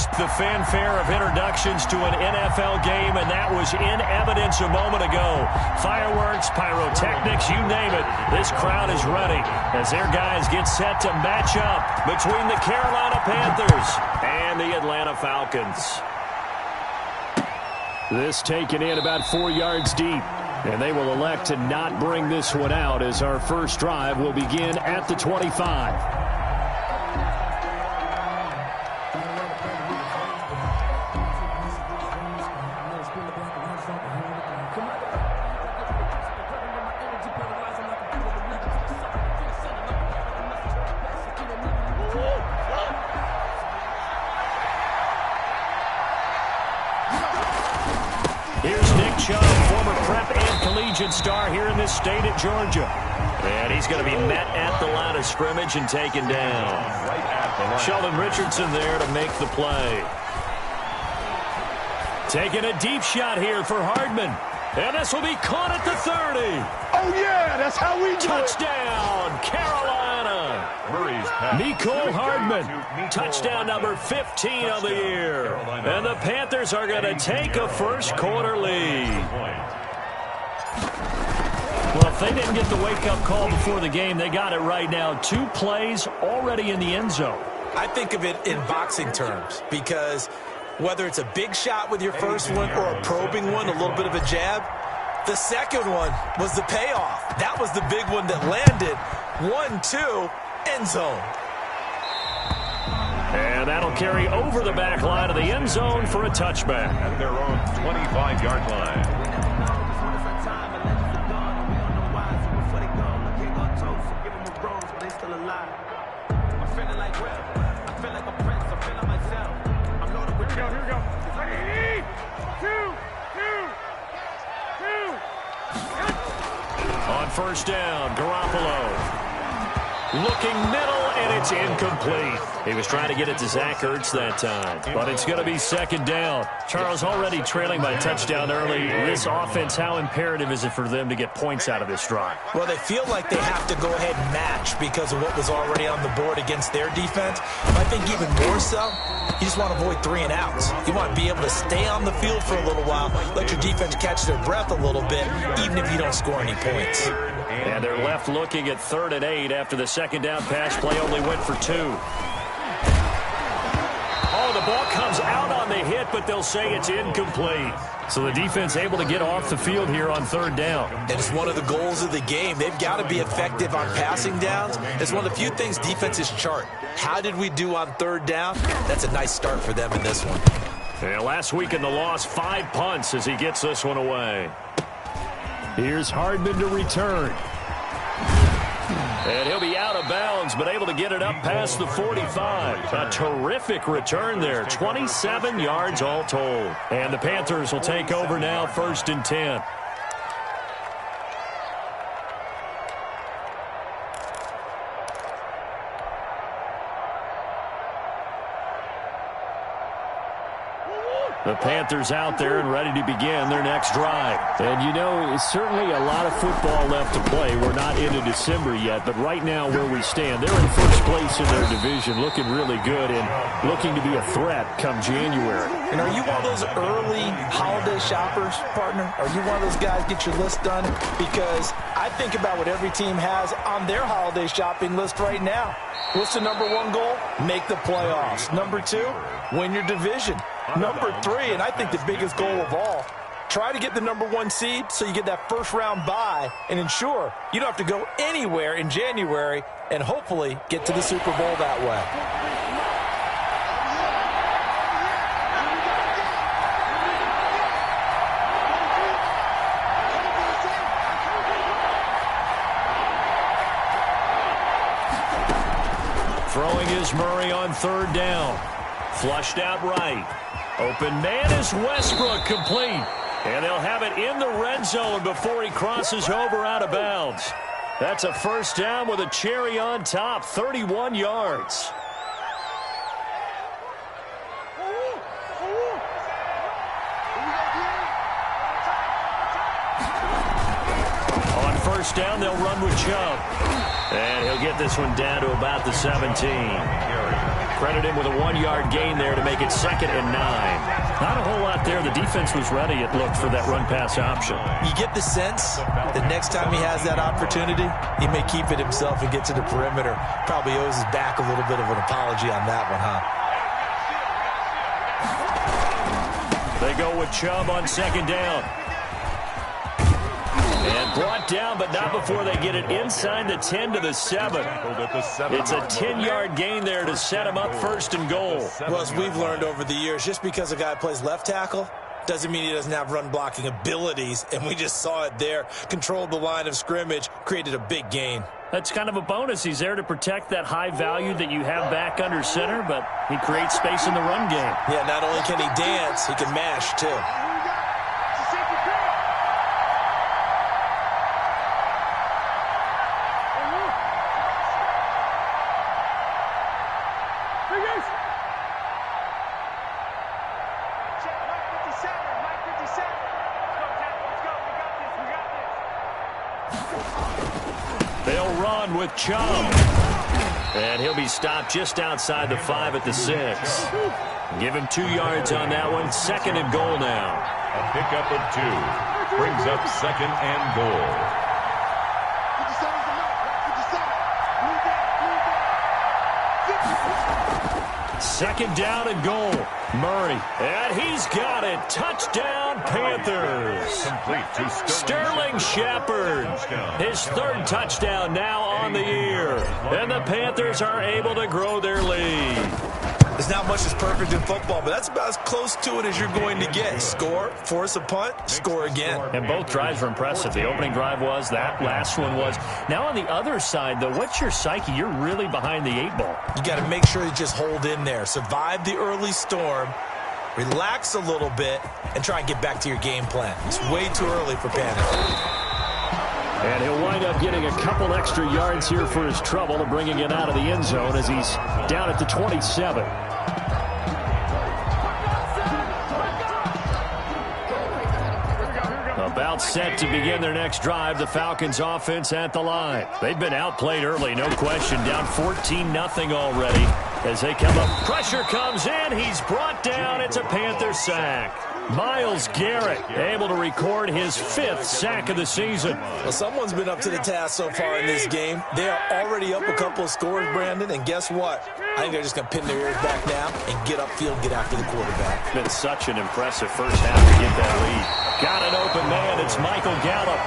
just the fanfare of introductions to an NFL game, and that was in evidence a moment ago. Fireworks, pyrotechnics, you name it. This crowd is ready as their guys get set to match up between the Carolina Panthers and the Atlanta Falcons. This taken in about 4 yards deep. And they will elect to not bring this one out as our first drive will begin at the 25. Star here in this state at Georgia. And he's going to be met at the line of scrimmage and taken down. Sheldon Richardson there to make the play. Taking a deep shot here for Hardman. And this will be caught at the 30. Oh, yeah, that's how we do it. Touchdown, Carolina. Mecole Hardman, touchdown number 15 of the year. And the Panthers are going to take a first quarter lead. Well, if they didn't get the wake-up call before the game, they got it right now. 2 plays already in the end zone. I think of it in boxing terms because whether it's a big shot with your first one or a probing one, a little bit of a jab, the second one was the payoff. That was the big one that landed. 1-2, end zone. And that'll carry over the back line of the end zone for a touchback. At their own 25-yard line. On first down, Garoppolo. Looking middle, and it's incomplete. He was trying to get it to Zach Ertz that time, but it's going to be second down. Charles, already trailing by a touchdown early. This offense, how imperative is it for them to get points out of this drive? Well, they feel like they have to go ahead and match because of what was already on the board against their defense. But I think even more so, you just want to avoid 3 and outs. You want to be able to stay on the field for a little while, let your defense catch their breath a little bit, even if you don't score any points. And they're left looking at 3rd and 8 after the second down pass play only went for 2. Oh, the ball comes out on the hit, but they'll say it's incomplete. So the defense able to get off the field here on 3rd down. And it's one of the goals of the game. They've got to be effective on passing downs. It's one of the few things defenses chart. How did we do on 3rd down? That's a nice start for them in this one. Yeah, last week in the loss, 5 punts as he gets this one away. Here's Hardman to return. And he'll be out of bounds, but able to get it up past the 45. A terrific return there. 27 yards all told. And the Panthers will take over now, 1st and 10. The Panthers out there and ready to begin their next drive. And, you know, certainly a lot of football left to play. We're not into December yet, but right now where we stand, they're in first place in their division, looking really good and looking to be a threat come January. And are you one of those early holiday shoppers, partner? Are you one of those guys get your list done? Because I think about what every team has on their holiday shopping list right now. What's the #1 goal? Make the playoffs. #2, win your division. #3, and I think the biggest goal of all, try to get the #1 seed so you get that first-round bye and ensure you don't have to go anywhere in January and hopefully get to the Super Bowl that way. Throwing is Murray on 3rd down. Flushed out right. Open man is Westbrook, complete. And they'll have it in the red zone before he crosses over out of bounds. That's a first down with a cherry on top, 31 yards. On first down, they'll run with Chubb. And he'll get this one down to about the 17. Credit him with a 1-yard gain there to make it 2nd and 9. Not a whole lot there. The defense was ready, it looked, for that run-pass option. You get the sense that next time he has that opportunity, he may keep it himself and get to the perimeter. Probably owes his back a little bit of an apology on that one, huh? They go with Chubb on 2nd down. And brought down, but not before they get it inside the 10 to the 7. It's a 10-yard gain there to set him up 1st and goal. Well, as we've learned over the years, just because a guy plays left tackle doesn't mean he doesn't have run-blocking abilities, and we just saw it there. Controlled the line of scrimmage, created a big gain. That's kind of a bonus. He's there to protect that high value that you have back under center, but he creates space in the run game. Yeah, not only can he dance, he can mash, too. They'll run with Chubb. And he'll be stopped just outside the 5 at the 6. Give him 2 yards on that one. 2nd and goal now. A pickup of 2. Brings up 2nd and goal. 2nd down and goal. Murray. And he's got it. Touchdown, Panthers. Complete to Sterling Shepard. His 3rd touchdown now on the year. And the Panthers are able to grow their lead. There's not much that's perfect in football, but that's about as close to it as you're going to get. Score, force a punt, score again. And both drives were impressive. The opening drive was, that last one was. Now on the other side, though, what's your psyche? You're really behind the 8 ball. You got to make sure you just hold in there. Survive the early storm, relax a little bit, and try and get back to your game plan. It's way too early for panic. And he'll wind up getting a couple extra yards here for his trouble and bringing it out of the end zone as he's down at the 27. About set to begin their next drive, the Falcons offense at the line. They've been outplayed early, no question. Down 14-0 already. As they come up, pressure comes in. He's brought down. It's a Panther sack. Myles Garrett able to record his 5th sack of the season. Well, someone's been up to the task so far in this game. They are already up a couple of scores, Brandon, and guess what? I think they're just going to pin their ears back now and get upfield, get after the quarterback. It's been such an impressive first half to get that lead. Got an open man. It's Michael Gallup.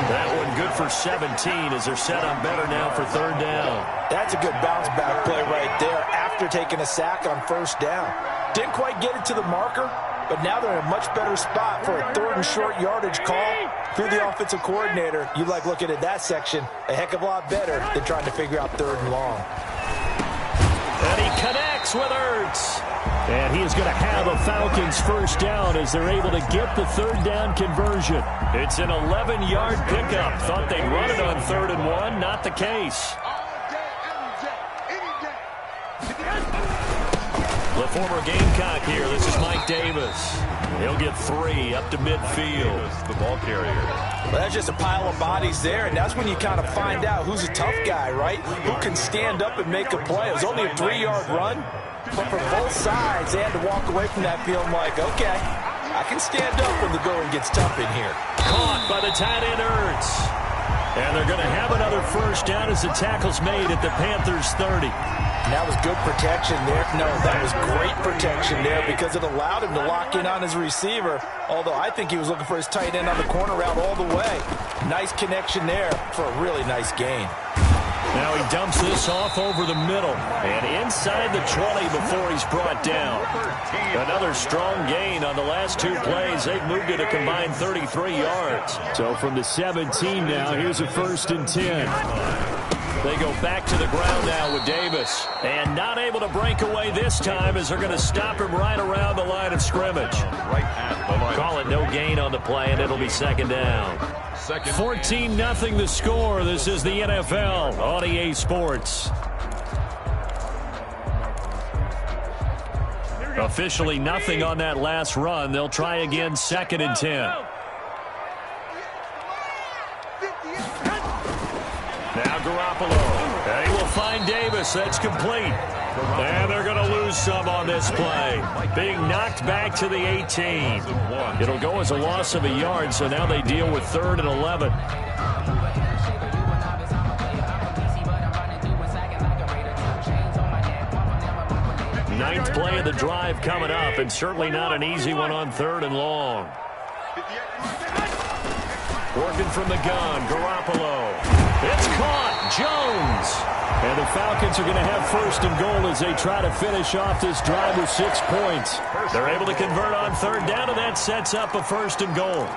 That one good for 17 as they're set on better now for 3rd down. That's a good bounce-back play right there after taking a sack on 1st down. Didn't quite get it to the marker, but now they're in a much better spot for a 3rd and short yardage call. Through the offensive coordinator, you like looking at that section a heck of a lot better than trying to figure out 3rd and long. And he connects with Ertz. And he is going to have a Falcons 1st down as they're able to get the 3rd down conversion. It's an 11-yard pickup. Thought they'd run it on 3rd and 1. Not the case. The former Gamecock here. This is Mike Davis. He'll get 3 up to midfield. The ball carrier. Well, that's just a pile of bodies there, and that's when you kind of find out who's a tough guy, right? Who can stand up and make a play. It was only a 3-yard run, but for both sides, they had to walk away from that feeling like, okay, I can stand up when the going gets tough in here. Caught by the tight end Ertz. And they're going to have another 1st down as the tackle's made at the Panthers 30. And that was good protection there. No, that was great protection there because it allowed him to lock in on his receiver, although I think he was looking for his tight end on the corner route all the way. Nice connection there for a really nice gain. Now he dumps this off over the middle and inside the 20 before he's brought down. Another strong gain on the last 2 plays. They've moved it a combined 33 yards. So from the 17 now, here's a 1st and 10. They go back to the ground now with Davis. And not able to break away this time as they're going to stop him right around the line of scrimmage. Right at the line. Call it no gain on the play, and it'll be 2nd down. 14-0 the score. This is the NFL on EA Sports. Officially nothing on that last run. They'll try again 2nd and 10. Now Garoppolo. And he will find Davis pass that's complete. And they're going to lose some on this play. Being knocked back to the 18. It'll go as a loss of a yard, so now they deal with 3rd and 11. Ninth play of the drive coming up, and certainly not an easy one on 3rd and long. Working from the gun, Garoppolo. It's caught, Jones. And the Falcons are going to have 1st and goal as they try to finish off this drive with 6 points. They're able to convert on 3rd down, and that sets up a 1st and goal.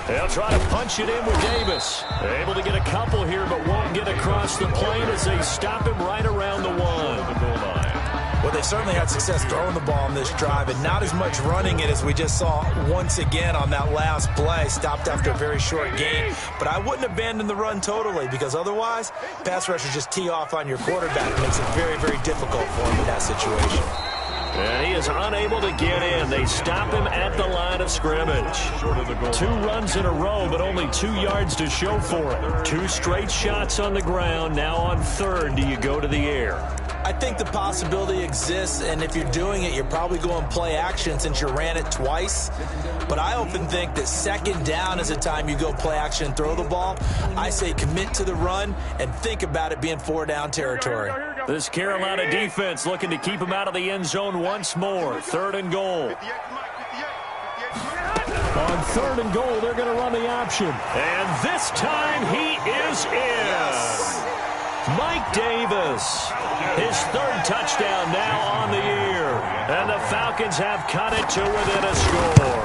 They'll try to punch it in with Davis. They're able to get a couple here, but won't get across the plane as they stop him right around the 1. Well, they certainly had success throwing the ball on this drive, and not as much running it as we just saw once again on that last play. Stopped after a very short gain. But I wouldn't abandon the run totally, because otherwise, pass rushers just tee off on your quarterback. It makes it very, very difficult for him in that situation. And he is unable to get in. They stop him at the line of scrimmage. 2 runs in a row, but only 2 yards to show for it. 2 straight shots on the ground. Now on 3rd, do you go to the air? I think the possibility exists, and if you're doing it, you're probably going play action since you ran it twice. But I often think that 2nd down is the time you go play action and throw the ball. I say commit to the run and think about it being 4-down territory. This Carolina defense looking to keep him out of the end zone once more. 3rd and goal. On 3rd and goal, they're going to run the option. And this time he is in. Mike Davis, his 3rd touchdown now on the year. And the Falcons have cut it to within a score.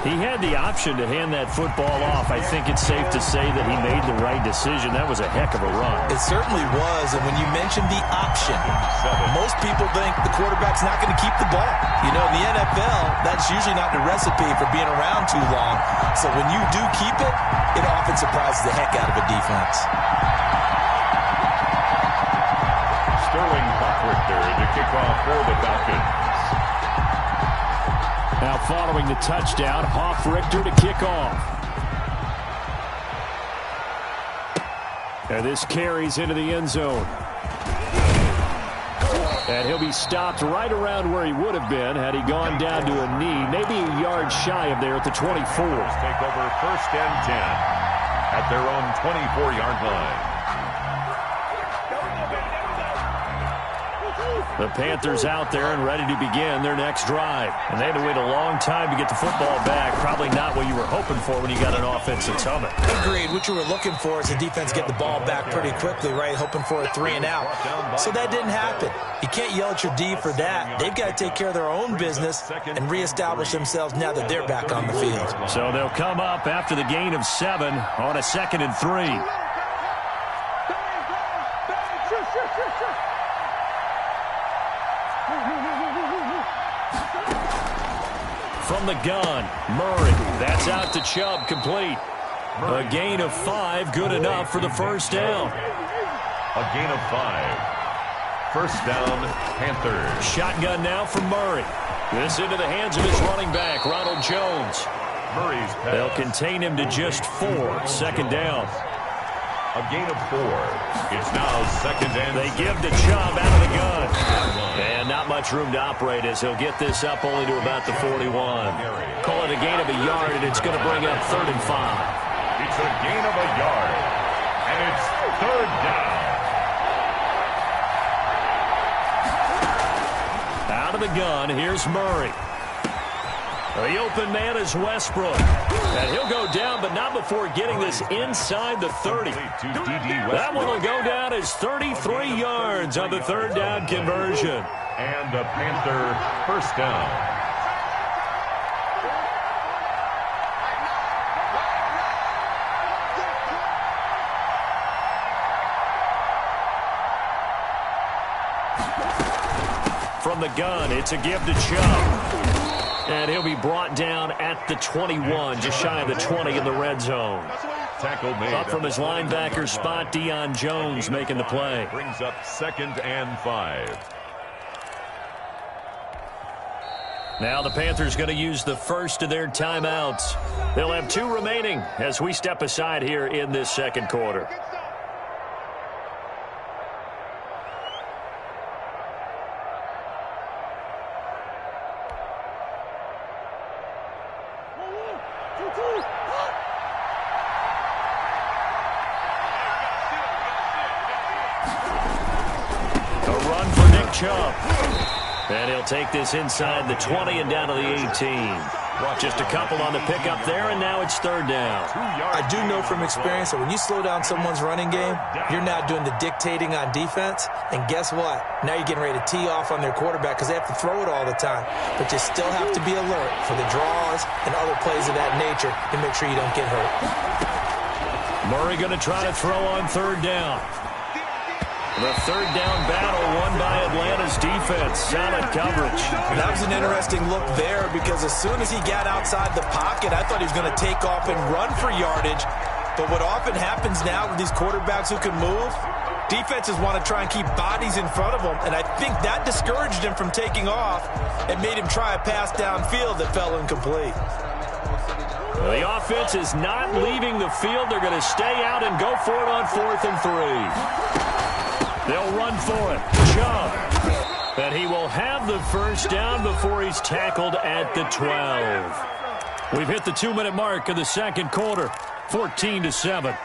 He had the option to hand that football off. I think it's safe to say that he made the right decision. That was a heck of a run. It certainly was, and when you mentioned the option, most people think the quarterback's not going to keep the ball. You know, in the NFL, that's usually not the recipe for being around too long. So when you do keep it, it often surprises the heck out of a defense. Sterling Hoffrichter to kick off for the Falcons. Now following the touchdown, Hoffrichter to kick off. And this carries into the end zone. And he'll be stopped right around where he would have been had he gone down to a knee, maybe a yard shy of there at the 24. Take over 1st and 10 at their own 24-yard line. The Panthers out there and ready to begin their next drive. And they had to wait a long time to get the football back. Probably not what you were hoping for when you got an offense that's humming. Agreed. What you were looking for is the defense get the ball back pretty quickly, right? Hoping for a 3 and out. So that didn't happen. You can't yell at your D for that. They've got to take care of their own business and reestablish themselves now that they're back on the field. So they'll come up after the gain of 7 on a 2nd and 3. From the gun, Murray. That's out to Chubb, complete. A gain of 5, good enough for the 1st down. A gain of 5. 1st down, Panthers. Shotgun now from Murray. This into the hands of his running back, Ronald Jones. Murray's pass. They'll contain him to just 4. 2nd down. A gain of 4. It's now 2nd and They give to Chubb out of the gun. And not much room to operate as he'll get this up only to about the 41. Call it a gain of a yard, and it's going to bring up 3rd and 5. It's a gain of a yard. And it's 3rd down. Out of the gun, here's Murray. The open man is Westbrook. And he'll go down, but not before getting this inside the 30. That one will go down as 33 yards on the 3rd down conversion. And a Panther 1st down. From the gun, it's a give to Chubb. And he'll be brought down at the 21, just shy of the 20 in the red zone. Tackle made. Up from his linebacker spot, Deion Jones making the play. Brings up 2nd and 5. Now the Panthers going to use the first of their timeouts. They'll have 2 remaining as we step aside here in this second quarter. And he'll take this inside the 20 and down to the 18. Just a couple on the pickup there, and now it's third down. I do know from experience that when you slow down someone's running game, you're now doing the dictating on defense. And guess what? Now you're getting ready to tee off on their quarterback because they have to throw it all the time. But you still have to be alert for the draws and other plays of that nature to make sure you don't get hurt. Murray going to try to throw on third down. The third down battle won by Atlanta's defense. Solid coverage. That was an interesting look there because as soon as he got outside the pocket, I thought he was going to take off and run for yardage. But what often happens now with these quarterbacks who can move, defenses want to try and keep bodies in front of them. And I think that discouraged him from taking off and made him try a pass downfield that fell incomplete. The offense is not leaving the field. They're going to stay out and go for it on 4th and 3. They'll run for it. Chubb. And he will have the first down before he's tackled at the 12. We've hit the 2-minute mark of the second quarter. 14-7.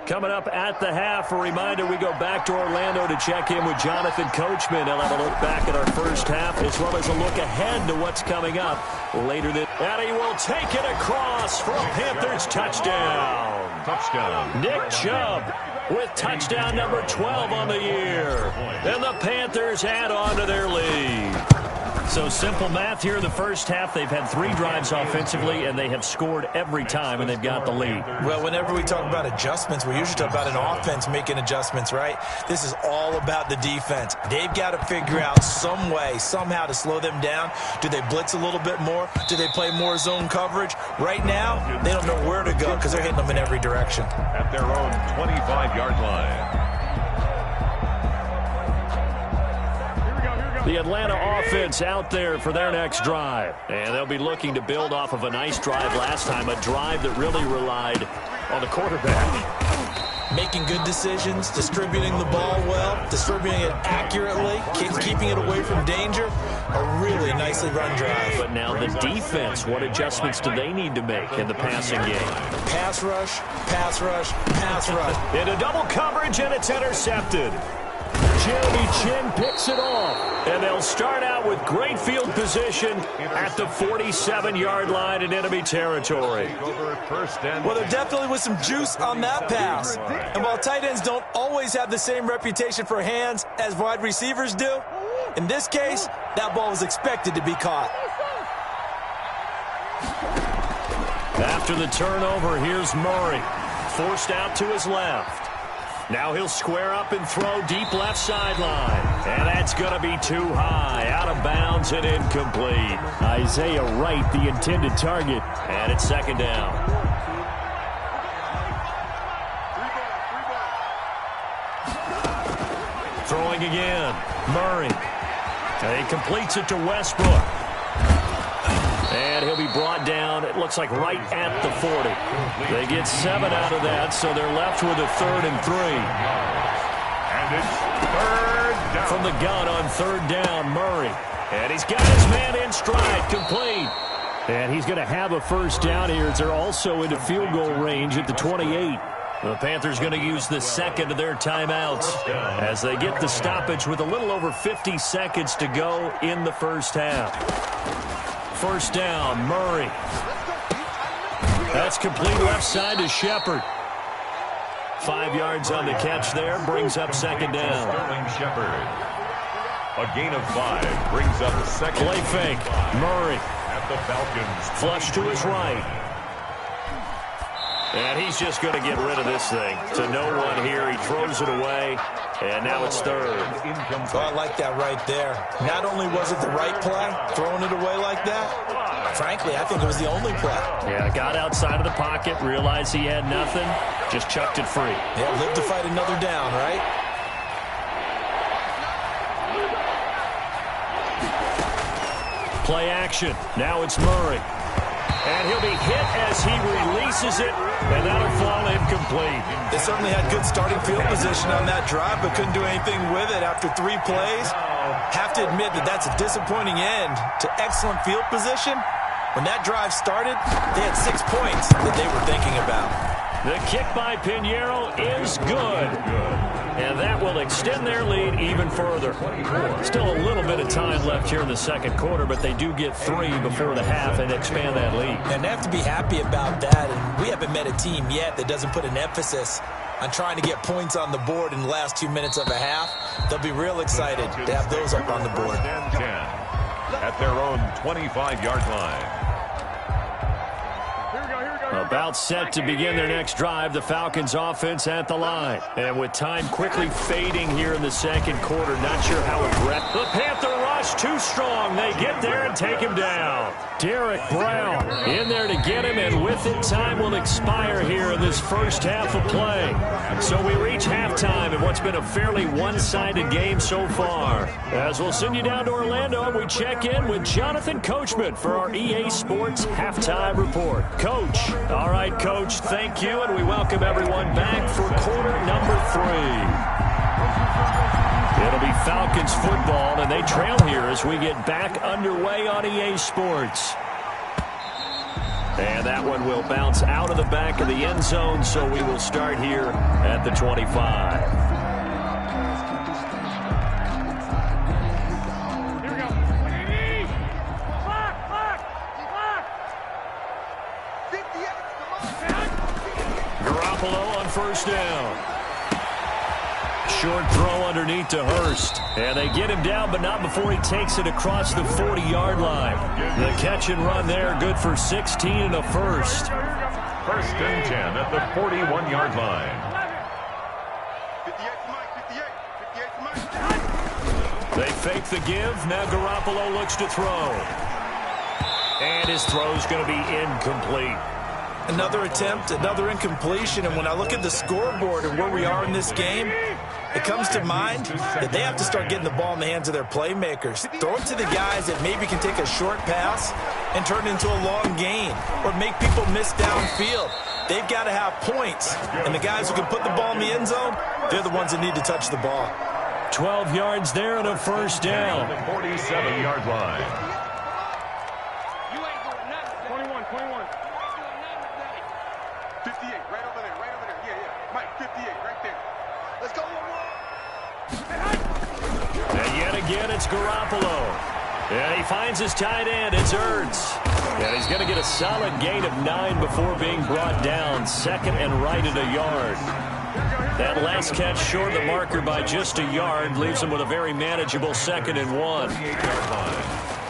Coming up at the half, a reminder, we go back to Orlando to check in with Jonathan Coachman. He'll have a look back at our first half as well as a look ahead to what's coming up later this. And he will take it across for a Panthers touchdown. Touchdown. Nick Chubb with touchdown number 12 on the year. And the Panthers add on to their lead. So simple math here in the first half. They've had 3 drives offensively, and they have scored every time, and they've got the lead. Well, whenever we talk about adjustments, we usually talk about an offense making adjustments, right? This is all about the defense. They've got to figure out some way, somehow to slow them down. Do they blitz a little bit more? Do they play more zone coverage? Right now, they don't know where to go because they're hitting them in every direction. At their own 25-yard line. The Atlanta offense out there for their next drive. And they'll be looking to build off of a nice drive last time, a drive that really relied on the quarterback. Making good decisions, distributing the ball well, distributing it accurately, keeping it away from danger. A really nicely run drive. But now the defense, what adjustments do they need to make in the passing game? Pass rush, pass rush, pass rush. Into double coverage, and it's intercepted. Jeremy Chin picks it off, and they'll start out with great field position at the 47-yard line in enemy territory. Well, there definitely was some juice on that pass. And while tight ends don't always have the same reputation for hands as wide receivers do, in this case, that ball was expected to be caught. After the turnover, here's Murray, forced out to his left. Now he'll square up and throw deep left sideline. And that's going to be too high. Out of bounds and incomplete. Isaiah Wright, the intended target. And it's second down. Throwing again. Murray. And he completes it to Westbrook. And he'll be brought down, it looks like right at the 40. They get 7 out of that, so they're left with a 3rd and 3. And it's third down. From the gun on 3rd down, Murray. And he's got his man in stride, complete. And he's going to have a first down here as they're also into field goal range at the 28. The Panthers going to use the second of their timeouts as they get the stoppage with a little over 50 seconds to go in the first half. First down, Murray. That's complete left side to Shepard. 5 yards on the catch there, brings up second down. Sterling Shepard. A gain of 5 brings up second. Play fake, Murray. At the Falcons. Flush to his right. And he's just going to get rid of this thing. To no one here, he throws it away. And now it's third. Oh, I like that right there. Not only was it the right play, throwing it away like that, frankly, I think it was the only play. Yeah, got outside of the pocket, realized he had nothing, just chucked it free. Yeah, live to fight another down, right? play action. Now it's Murray. And he'll be hit as he releases it, and that'll fall incomplete. They certainly had good starting field position on that drive, but couldn't do anything with it after 3 plays. Have to admit that that's a disappointing end to excellent field position. When that drive started, they had 6 points that they were thinking about. The kick by Pinheiro is good. And that will extend their lead even further. Still a little bit of time left here in the second quarter, but they do get 3 before the half and expand that lead. And they have to be happy about that. And we haven't met a team yet that doesn't put an emphasis on trying to get points on the board in the last 2 minutes of a half. They'll be real excited to have those up on the board. 10 at their own 25-yard line. About set to begin their next drive, the Falcons offense at the line. And with time quickly fading here in the second quarter, not sure how aggressive. The Panther rush too strong. They get there and take him down. Derek Brown in there to get him, and with it, time will expire here in this first half of play. So we reach halftime in what's been a fairly one-sided game so far. As we'll send you down to Orlando, and we check in with Jonathan Coachman for our EA Sports Halftime Report. Coach. All right, Coach, thank you, and we welcome everyone back for quarter number 3. It'll be Falcons football, and they trail here as we get back underway on EA Sports. And that one will bounce out of the back of the end zone, so we will start here at the 25. First down. Short throw underneath to Hurst. And they get him down, but not before he takes it across the 40-yard line. The catch and run there, good for 16 and a first. First and 10 at the 41-yard line. They fake the give. Now Garoppolo looks to throw. And his throw's going to be incomplete. Another attempt, another incompletion, and when I look at the scoreboard and where we are in this game, it comes to mind that they have to start getting the ball in the hands of their playmakers. Throw it to the guys that maybe can take a short pass and turn it into a long gain or make people miss downfield. They've got to have points, and the guys who can put the ball in the end zone, they're the ones that need to touch the ball. 12 yards there and a first down. The 47-yard line. 58, right over there, yeah. Mike, 58, right there. Let's go, 1-1. And yet again, it's Garoppolo. And he finds his tight end, it's Ertz. And he's going to get a solid gain of 9 before being brought down, second and right at a yard. That last catch short of the marker by just a yard leaves him with a very manageable 2nd and 1.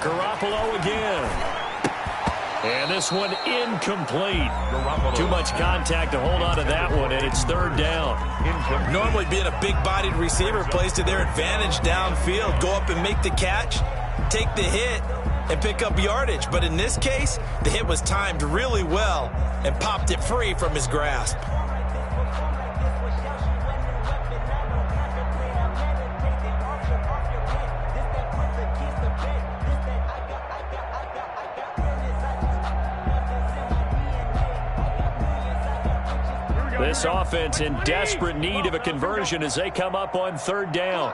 Garoppolo again. And this one incomplete. Too much contact to hold on to that one, and it's 3rd down. Normally being a big-bodied receiver plays to their advantage downfield. Go up and make the catch, take the hit, and pick up yardage. But in this case, the hit was timed really well and popped it free from his grasp. This offense in desperate need of a conversion as they come up on 3rd down.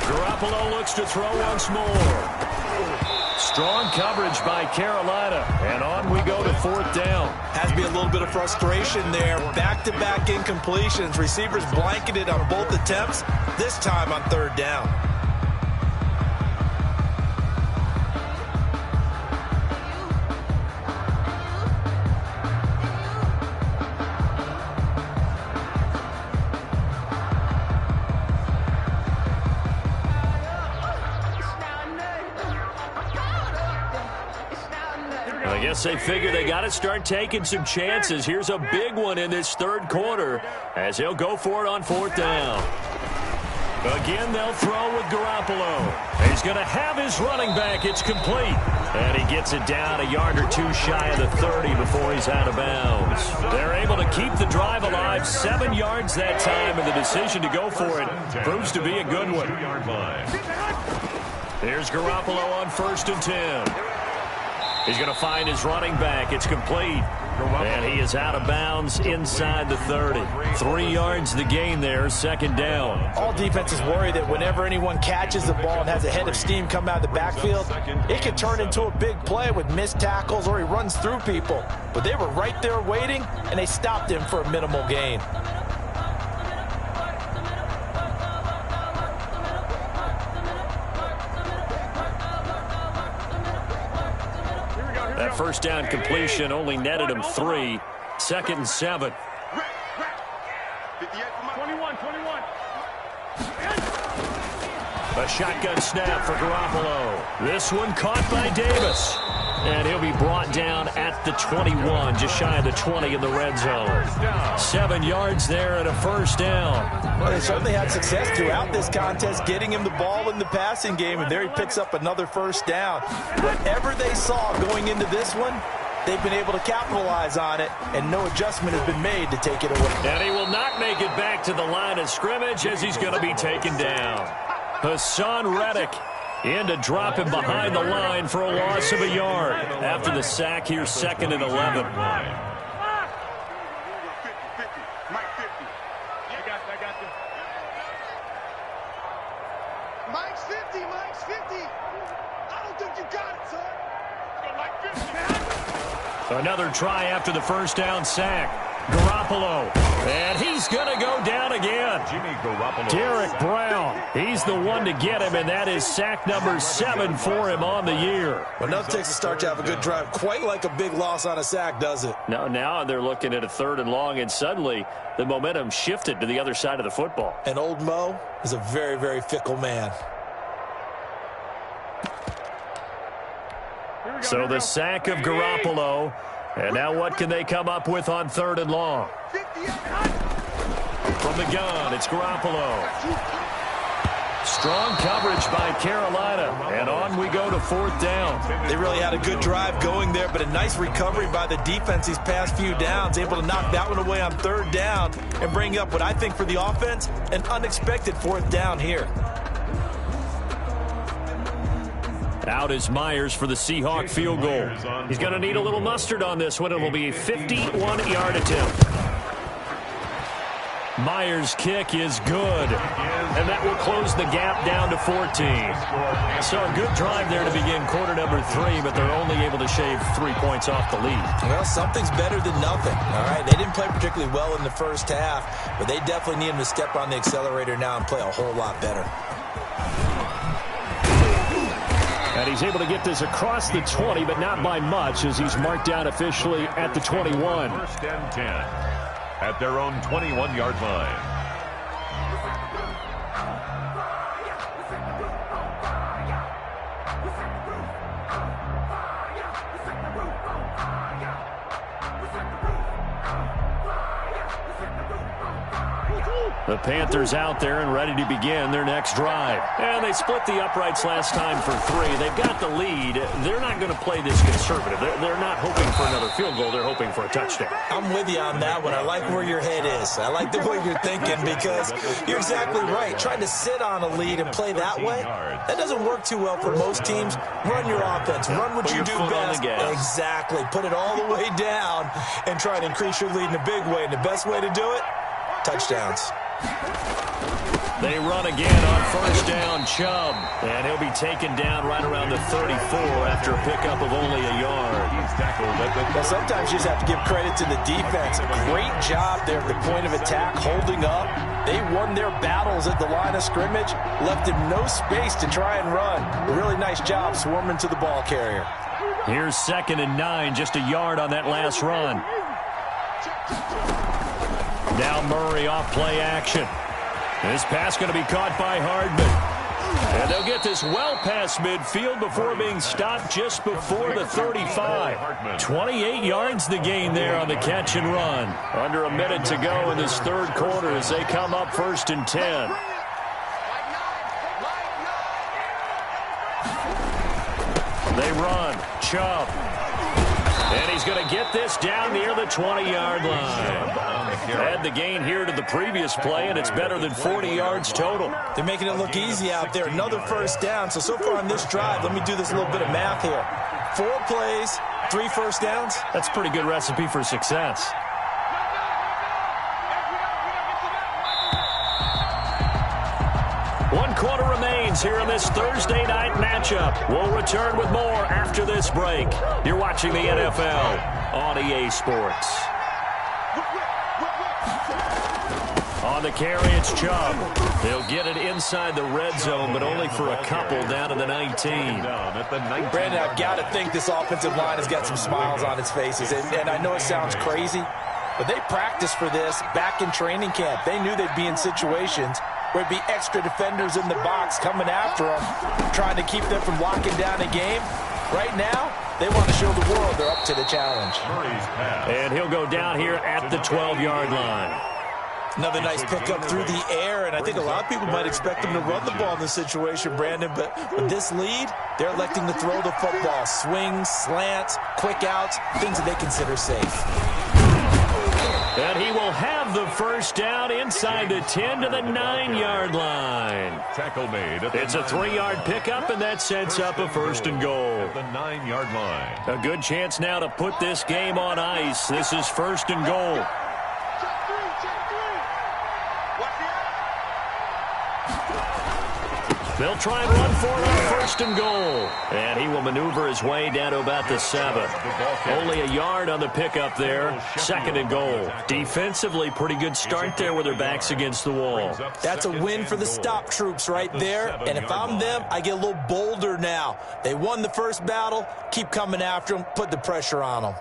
Garoppolo looks to throw once more. Strong coverage by Carolina. And on we go to 4th down. Has to be a little bit of frustration there. Back-to-back incompletions. Receivers blanketed on both attempts, this time on 3rd down. I guess they figure they got to start taking some chances. Here's a big one in this 3rd quarter as he'll go for it on 4th down. Again, they'll throw with Garoppolo. He's going to have his running back. It's complete. And he gets it down a yard or 2 shy of the 30 before he's out of bounds. They're able to keep the drive alive. 7 yards that time, and the decision to go for it proves to be a good one. Here's Garoppolo on 1st and 10. He's going to find his running back. It's complete. And he is out of bounds inside the 30. 3 yards the gain there, 2nd down. All defenses worry that whenever anyone catches the ball and has a head of steam come out of the backfield, it can turn into a big play with missed tackles or he runs through people. But they were right there waiting, and they stopped him for a minimal gain. That 1st down completion only netted him 3. 2nd and 7. 21. A shotgun snap for Garoppolo. This one caught by Davis. And he'll be brought down at the 21, just shy of the 20 in the red zone. 7 yards there and a 1st down. Well, they certainly had success throughout this contest, getting him the ball in the passing game, and there he picks up another 1st down. Whatever they saw going into this one, they've been able to capitalize on it, and no adjustment has been made to take it away. And he will not make it back to the line of scrimmage as he's going to be taken down. Hassan Reddick in to drop him behind the line for a loss of a yard. After the sack, here's 2nd and 11. Mike 50. I got you. Mike's 50. I don't think you got it, son. Go Mike 50. Another try after the 1st down sack. Garoppolo, and he's going to go down again. Jimmy Garoppolo. Derek Brown, he's the one to get him, and that is sack number 7 for him on the year. Well, enough takes to start to have a good drive. Quite like a big loss on a sack, does it? Now they're looking at a 3rd and long, and suddenly the momentum shifted to the other side of the football. And old Mo is a very, very fickle man. So the sack of Garoppolo. And now what can they come up with on 3rd and long? From the gun, it's Garoppolo. Strong coverage by Carolina. And on we go to 4th down. They really had a good drive going there, but a nice recovery by the defense these past few downs. Able to knock that one away on 3rd down and bring up what I think for the offense, an unexpected 4th down here. Out is Myers for the Seahawk field goal. He's going to need a little mustard on this one. It will be a 51-yard attempt. Myers' kick is good. And that will close the gap down to 14. So a good drive there to begin quarter number 3, but they're only able to shave 3 points off the lead. Well, something's better than nothing. All right, they didn't play particularly well in the 1st half, but they definitely need him to step on the accelerator now and play a whole lot better. And he's able to get this across the 20, but not by much, as he's marked down officially at the 21. 1st and 10 at their own 21-yard line. The Panthers out there and ready to begin their next drive. And they split the uprights last time for 3. They've got the lead. They're not going to play this conservative. They're not hoping for another field goal. They're hoping for a touchdown. I'm with you on that one. I like where your head is. I like the way you're thinking because you're exactly right. Trying to sit on a lead and play that way, that doesn't work too well for most teams. Run your offense. Run what you do best. Exactly. Put it all the way down and try to increase your lead in a big way. And the best way to do it, touchdowns. They run again on 1st down, Chubb. And he'll be taken down right around the 34 after a pickup of only a yard. Well, sometimes you just have to give credit to the defense. Great job there at the point of attack, holding up. They won their battles at the line of scrimmage, left him no space to try and run. A really nice job swarming to the ball carrier. Here's 2nd and 9, just a yard on that last run. Now Murray off play action. This pass going to be caught by Hardman. And they'll get this well past midfield before being stopped just before the 35. 28 yards the gain there on the catch and run. Under a minute to go in this 3rd quarter as they come up 1st and 10. They run. Chubb. And he's going to get this down near the 20-yard line. Add the gain here to the previous play, and it's better than 40 yards total. They're making it look easy out there. Another first down. So far on this drive, let me do this little bit of math here. 4 plays, 3 first downs. That's a pretty good recipe for success. One quarter remains here in this Thursday night matchup. We'll return with more after this break. You're watching the NFL on EA Sports. On the carry, it's Chubb. They'll get it inside the red zone, but only for a couple down to the 19. Brandon, I've got to think this offensive line has got some smiles on its faces. And I know it sounds crazy, but they practiced for this back in training camp. They knew they'd be in situations where it'd be extra defenders in the box coming after them, trying to keep them from locking down a game. Right now, they want to show the world they're up to the challenge. And he'll go down here at the 12-yard line. Another nice pickup through the air, and I think a lot of people might expect them to run the ball in this situation, Brandon, but with this lead, they're electing to throw the football. Swings, slants, quick outs, things that they consider safe. And he will have the first down inside the 10 to the 9-yard line. Tackle made. It's a 3-yard pickup, and that sets up a first and goal. At the 9-yard line. A good chance now to put this game on ice. This is first and goal. They'll try and run for it on first and goal. And he will maneuver his way down to about the 7. Only a yard on the pickup there. Second and goal. Defensively, pretty good start there with their backs against the wall. That's a win for the stop troops right there. And if I'm them, I get a little bolder now. They won the first battle. Keep coming after them. Put the pressure on them.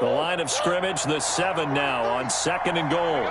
The line of scrimmage, the 7 now on second and goal.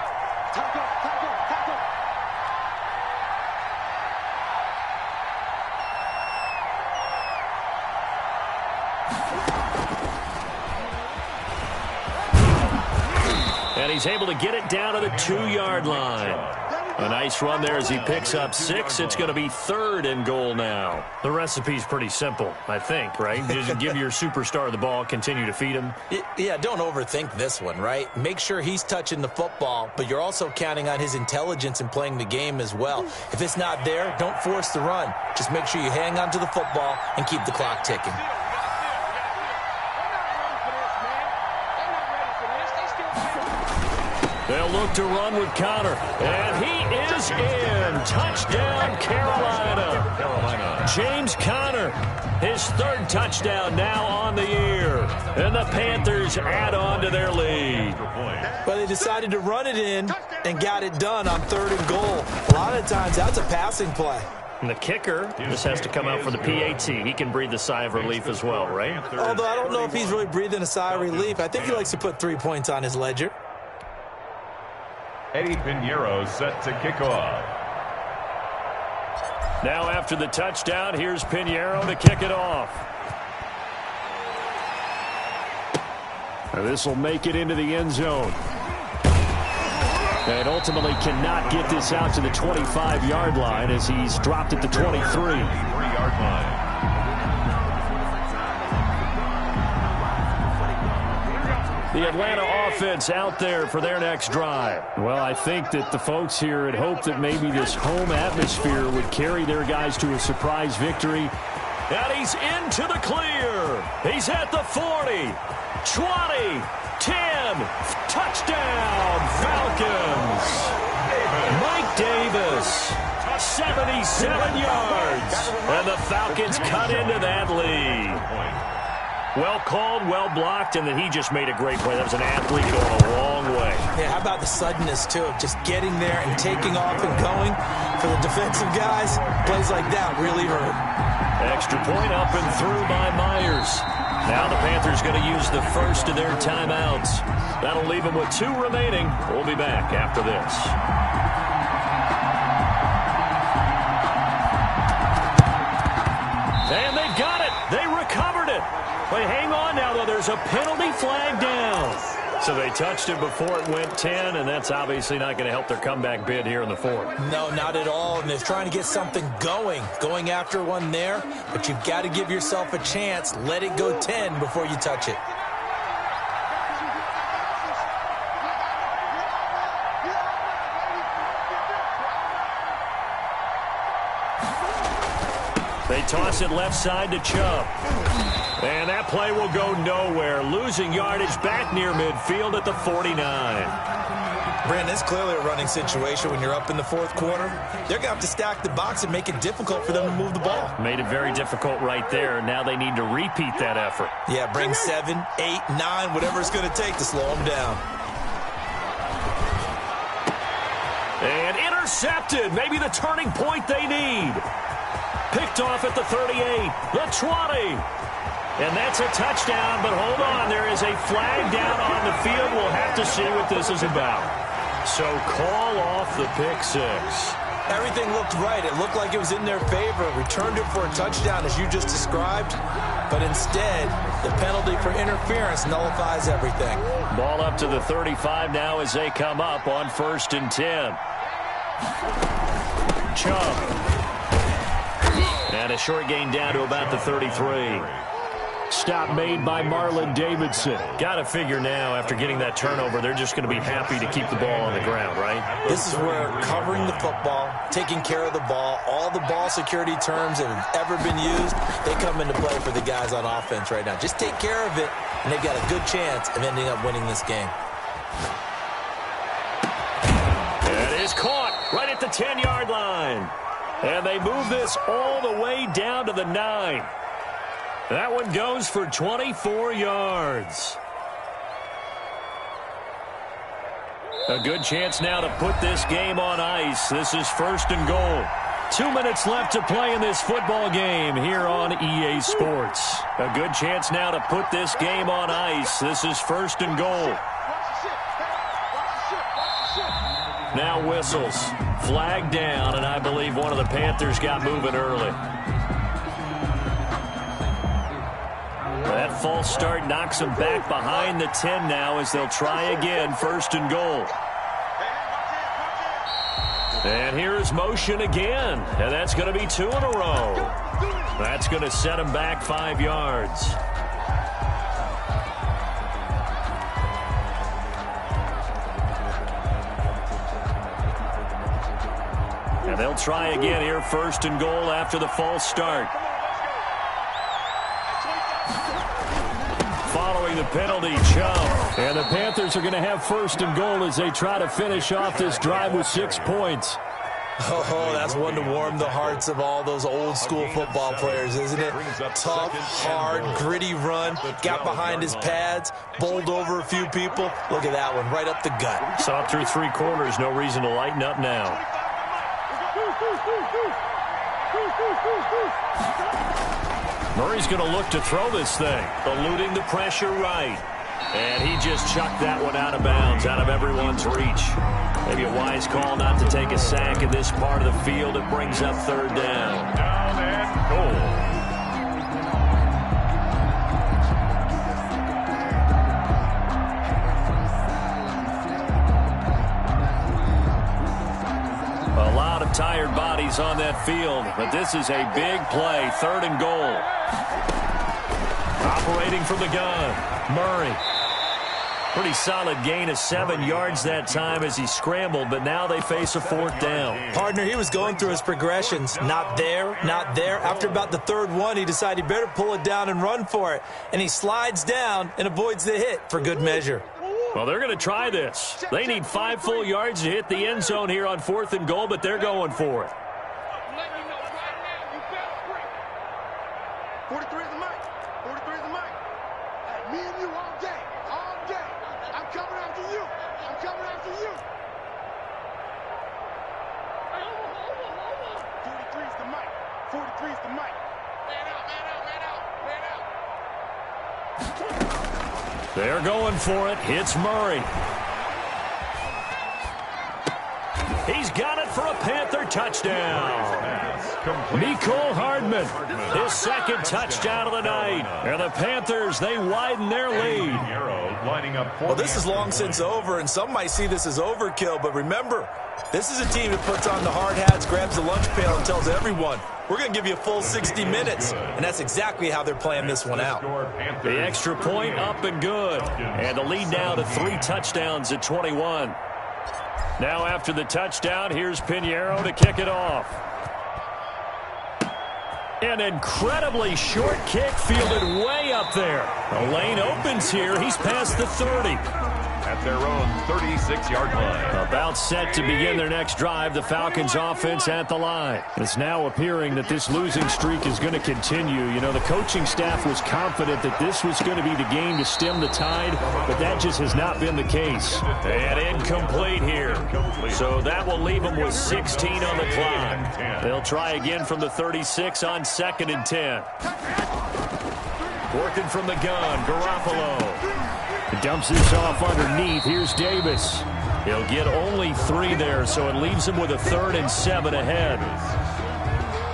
And he's able to get it down to the 2-yard line. A nice run there as he picks up 6. It's going to be third and goal now. The recipe's pretty simple, I think, right? Just give your superstar the ball, continue to feed him. Yeah, don't overthink this one, right? Make sure he's touching the football, but you're also counting on his intelligence in playing the game as well. If it's not there, don't force the run. Just make sure you hang on to the football and keep the clock ticking. They'll look to run with Connor. And he is in. Touchdown, Carolina. James Conner, his 3rd touchdown now on the year. And the Panthers add on to their lead. But they decided to run it in and got it done on 3rd and goal. A lot of times, that's a passing play. And the kicker just has to come out for the PAT. He can breathe a sigh of relief as well, right? Although I don't know if he's really breathing a sigh of relief. I think he likes to put 3 points on his ledger. Eddie Pinheiro set to kick off. Now after the touchdown, here's Pinheiro to kick it off. This will make it into the end zone. And ultimately cannot get this out to the 25-yard line as he's dropped at the 23. 3-yard line. The Atlanta offense out there for their next drive. Well, I think that the folks here had hoped that maybe this home atmosphere would carry their guys to a surprise victory. And he's into the clear. He's at the 40, 20, 10. Touchdown, Falcons. Mike Davis, 77 yards. And the Falcons cut into that lead. Well called, well blocked, and then he just made a great play. That was an athlete going a long way. Yeah, how about the suddenness, too, of just getting there and taking off and going? For the defensive guys, plays like that really hurt. Extra point up and through by Myers. Now the Panthers going to use the first of their timeouts. That'll leave them with 2 remaining. We'll be back after this. And they got it. They recovered it. But hang on now, though. There's a penalty flag down. So they touched it before it went 10, and that's obviously not going to help their comeback bid here in the fourth. No, not at all, and they're trying to get something going after one there, but you've got to give yourself a chance. Let it go 10 before you touch it. They toss it left side to Chubb. And that play will go nowhere. Losing yardage back near midfield at the 49. Brandon, it's clearly a running situation when you're up in the fourth quarter. They're going to have to stack the box and make it difficult for them to move the ball. Made it very difficult right there. Now they need to repeat that effort. Yeah, bring 7, 8, 9, whatever it's going to take to slow them down. And intercepted. Maybe the turning point they need. Picked off at the 38, the 20. And that's a touchdown, but hold on. There is a flag down on the field. We'll have to see what this is about. So call off the pick six. Everything looked right. It looked like it was in their favor. Returned it for a touchdown, as you just described. But instead, the penalty for interference nullifies everything. Ball up to the 35 now as they come up on 1st and 10. Chubb. And a short gain down to about the 33. Stop made by Marlon Davidson. Got to figure now, after getting that turnover, they're just going to be happy to keep the ball on the ground, right? This is where covering the football, taking care of the ball, all the ball security terms that have ever been used, they come into play for the guys on offense right now. Just take care of it, and they've got a good chance of ending up winning this game. It is caught right at the 10-yard line. And they move this all the way down to the 9. That one goes for 24 yards. A good chance now to put this game on ice. This is 1st and goal. 2 minutes left to play in this football game here on EA Sports. A good chance now to put this game on ice. This is 1st and goal. Now whistles. Flag down, and I believe one of the Panthers got moving early. That false start knocks them back behind the 10 now as they'll try again, 1st and goal. And here's motion again, and that's going to be 2 in a row. That's going to set them back 5 yards. And they'll try again here, 1st and goal after the false start. Following the penalty, Chubb. And the Panthers are going to have 1st and goal as they try to finish off this drive with 6 points. Oh, that's one to warm the hearts of all those old-school football players, isn't it? Tough, hard, gritty run. Got behind his pads, bowled over a few people. Look at that one, right up the gut. Saw through 3 quarters, no reason to lighten up now. Murray's going to look to throw this thing, eluding the pressure right. And he just chucked that one out of bounds, out of everyone's reach. Maybe a wise call not to take a sack in this part of the field. It brings up 3rd down. Down and goal. Tired bodies on that field, but this is a big play. 3rd and goal. Operating from the gun, Murray. Pretty solid gain of 7 yards that time as he scrambled, but now they face a 4th down. Partner, he was going through his progressions. Not there, not there. After about the 3rd one, he decided he better pull it down and run for it. And he slides down and avoids the hit for good measure. Well, they're going to try this. They need 5 full yards to hit the end zone here on 4th and goal, but they're going for it. 43 is the mic. 43 is the mic. Hey, me and you all day. All day. I'm coming after you. I'm coming after you. 43 is the mic. 43 is the mic. Man out, man out, man out, man out. They're going for it. Hits Murray. He He's got it for a Panther touchdown. Mecole Hardman, his second touchdown of the night. And the Panthers, they widen their lead. Well, this is long since over, and some might see this as overkill, but remember, this is a team that puts on the hard hats, grabs the lunch pail, and tells everyone, we're going to give you a full 60 minutes. And that's exactly how they're playing this one out. The extra point up and good. And the lead now to 3 touchdowns at 21. Now after the touchdown, here's Pinheiro to kick it off. An incredibly short kick fielded way up there. The lane opens here. He's past the 30. At their own 36-yard line. About set to begin their next drive. The Falcons offense at the line. It's now appearing that this losing streak is going to continue. You know, the coaching staff was confident that this was going to be the game to stem the tide, but that just has not been the case. And incomplete here. So that will leave them with 16 on the clock. They'll try again from the 36 on 2nd and 10. Working from the gun, Garoppolo. Dumps this off underneath. Here's Davis. He'll get only 3 there, so it leaves him with a 3rd and 7 ahead.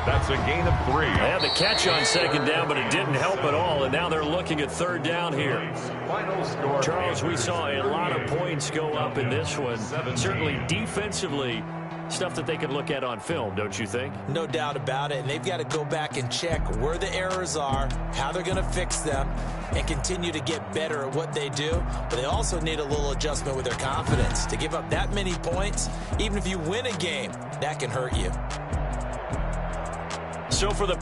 That's a gain of 3. They had the catch on 2nd down, but it didn't help at all, and now they're looking at 3rd down here. Final score. Charles, we saw a lot of points go up in this one. Certainly defensively, stuff that they could look at on film, don't you think? No doubt about it, and they've got to go back and check where the errors are, how they're going to fix them, and continue to get better at what they do. But they also need a little adjustment with their confidence. To give up that many points, even if you win a game, that can hurt you. So for the